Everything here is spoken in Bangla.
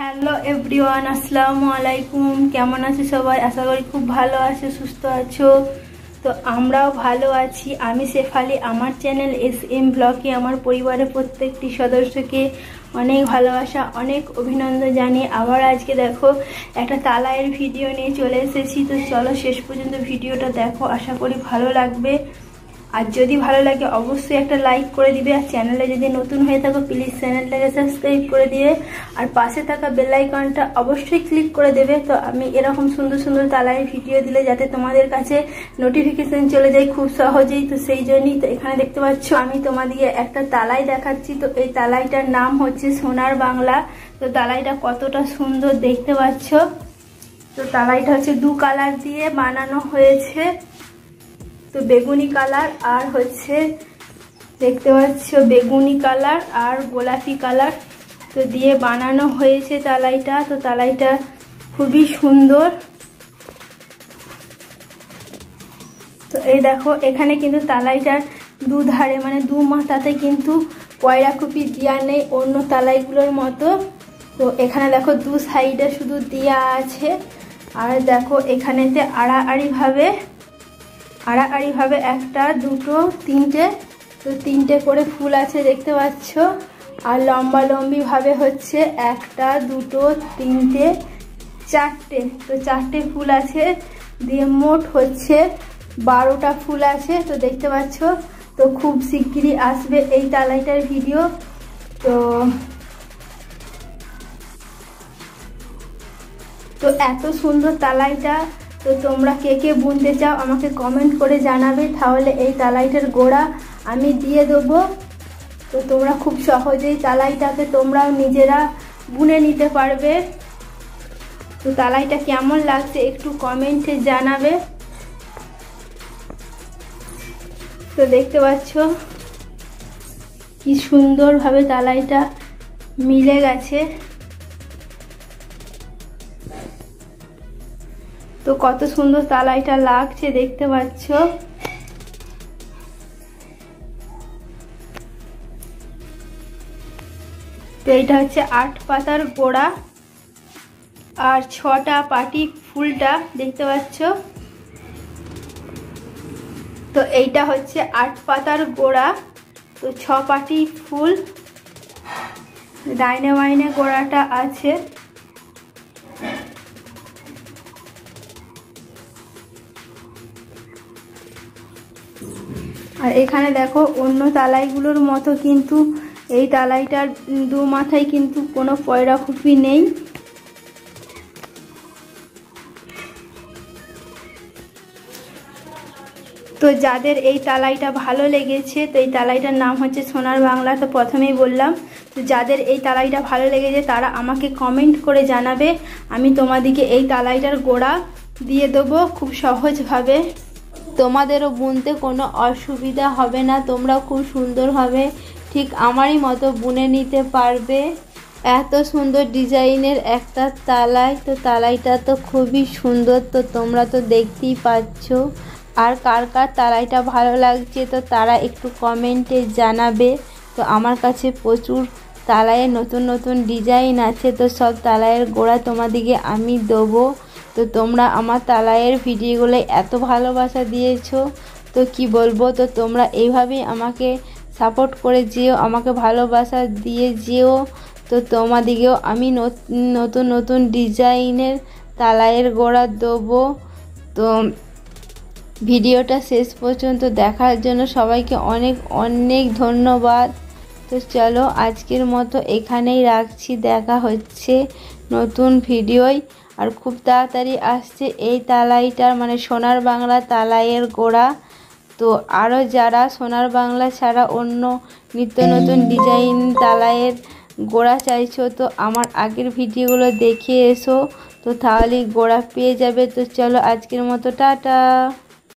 হ্যালো এভরিওয়ান, আসসালামু আলাইকুম। কেমন আছো সবাই? আশা করি খুব ভালো আছো, সুস্থ আছো। তো আমরাও ভালো আছি। আমি শেফালি। আমার চ্যানেল SM ব্লগে আমার পরিবারের প্রত্যেকটি সদস্যকে অনেক ভালোবাসা, অনেক অভিনন্দন জানিয়ে আবার আজকে দেখো একটা তালাইয়ের ভিডিও নিয়ে চলে এসেছি। তো চলো শেষ পর্যন্ত ভিডিওটা দেখো, আশা করি ভালো লাগবে। আর যদি ভালো লাগে অবশ্যই একটা লাইক করে দিবে। আর চ্যানেলে যদি নতুন হয়ে থাকো প্লিজ চ্যানেলটাকে সাবস্ক্রাইব করে দিবে। আর পাশে থাকা বেল আইকনটা অবশ্যই ক্লিক করে দেবে। তো আমি এরকম সুন্দর সুন্দর তালাইয়ের ভিডিও দিলে যাতে তোমাদের কাছে নোটিফিকেশন চলে যায় খুব সহজেই। তো সেই জন্যই তো এখানে দেখতে পাচ্ছ আমি তোমাদেরকে একটা তালাই দেখাচ্ছি। তো এই তালাইটার নাম হচ্ছে সোনার বাংলা। তো তালাইটা কতটা সুন্দর দেখতে পাচ্ছ। তো তালাইটা হচ্ছে দু কালার দিয়ে বানানো হয়েছে। তো বেগুনি কালার আর হচ্ছে দেখতে পাচ্ছ বেগুনি কালার আর গোলাপি কালার তো দিয়ে বানানো হয়েছে তালাইটা। তো তালাইটা খুবই সুন্দর। তো এই দেখো এখানে কিন্তু তালাইটার দুধারে মানে দু মাথাতে কিন্তু কয়রা কুপি দেওয়া নেই অন্য তালাইগুলোর মতো। তো এখানে দেখো দু সাইডে শুধু দেওয়া আছে। আর দেখো এখানেতে আড়াআড়ি ভাবে একটা দুটো তিনটে, তো তিনটে করে ফুল আছে দেখতে পাচ্ছ। আর লম্বা লম্বি ভাবে হচ্ছে একটা দুটো তিনটে চারটে, তো চারটে ফুল আছে দিয়ে মোট হচ্ছে 12টা ফুল আছে। তো দেখতে পাচ্ছ। তো খুব শিগগিরই আসবে এই তালাইটার ভিডিও। তো এত সুন্দর তালাইটা তো তোমরা কে কে বুনতে চাও আমাকে কমেন্ট করে জানাবে, তাহলে এই তালাইটার গোড়া আমি দিয়ে দেবো। তো তোমরা খুব সহজেই তালাইটাকে তোমরাও নিজেরা বুনে নিতে পারবে। তো তালাইটা কেমন লাগছে একটু কমেন্টে জানাবে। তো দেখতে পাচ্ছ কি সুন্দরভাবে তালাইটা মিলে গেছে। তো কত সুন্দর তালাইটা লাগছে দেখতে পাচ্ছ। তো এইটা হচ্ছে 8 পাতার গোড়া আর 6টা পাটি ফুলটা দেখতে পাচ্ছ। তো এইটা হচ্ছে 8 পাতার গোড়া, তো 6 পাটি ফুল, ডাইনে বাইনে গোড়াটা আছে। আর এখানে দেখো অন্য তালাইগুলোর মতো কিন্তু এই তালাইটার দু মাথায় কিন্তু কোনো পয়রা খুপি নেই। তো যাদের এই তালাইটা ভালো লেগেছে, তো এই তালাইটার নাম হচ্ছে সোনার বাংলা। তো প্রথমেই বললাম, তো যাদের এই তালাইটা ভালো লেগেছে তারা আমাকে কমেন্ট করে জানাবে। আমি তোমাদেরকে এই তালাইটার গোড়া দিয়ে দেবো খুব সহজভাবে। তোমাদেরও বুনতে কোনো অসুবিধা হবে না, তোমরাও খুব সুন্দরভাবে ঠিক আমারই মতো বুনে নিতে পারবে। এত সুন্দর ডিজাইনের একটা তালাই, তো তালাইটা তো খুবই সুন্দর। তো তোমরা তো দেখতেই পাচ্ছ। আর কার কার তালাইটা ভালো লাগছে তো তারা একটু কমেন্টে জানাবে। তো আমার কাছে প্রচুর তালাইয়ের নতুন নতুন ডিজাইন আছে। তো সব তালাইয়ের গোড়া তোমাদেরকে আমি দেবো। তো তোমরা আমার তালাইয়ের ভিডিওগুলো এত ভালোবাসা দিয়েছো তো কি বলবো। তো তোমরা এইভাবেই আমাকে সাপোর্ট করে যেও, আমাকে ভালোবাসা দিয়ে যেও। তো তোমাদেরকেও আমি নতুন নতুন ডিজাইনের তালাইয়ের গোড়া দেবো। তো ভিডিওটা শেষ পর্যন্ত দেখার জন্য সবাইকে অনেক অনেক ধন্যবাদ। তো চলো আজকের মতো এখানেই রাখছি, দেখা হচ্ছে নতুন ভিডিওয়। আর খুব তাড়াতাড়ি আসছে এই তালাইটার মানে সোনার বাংলা তালাইয়ের গোড়া। তো আরও যারা সোনার বাংলা ছাড়া অন্য নিত্য নতুন ডিজাইন তালাইয়ের গোড়া চাইছো তো আমার আগের ভিডিওগুলো দেখে এসো, তো তাহলেই গোড়া পেয়ে যাবে। তো চলো আজকের মতো টাটা।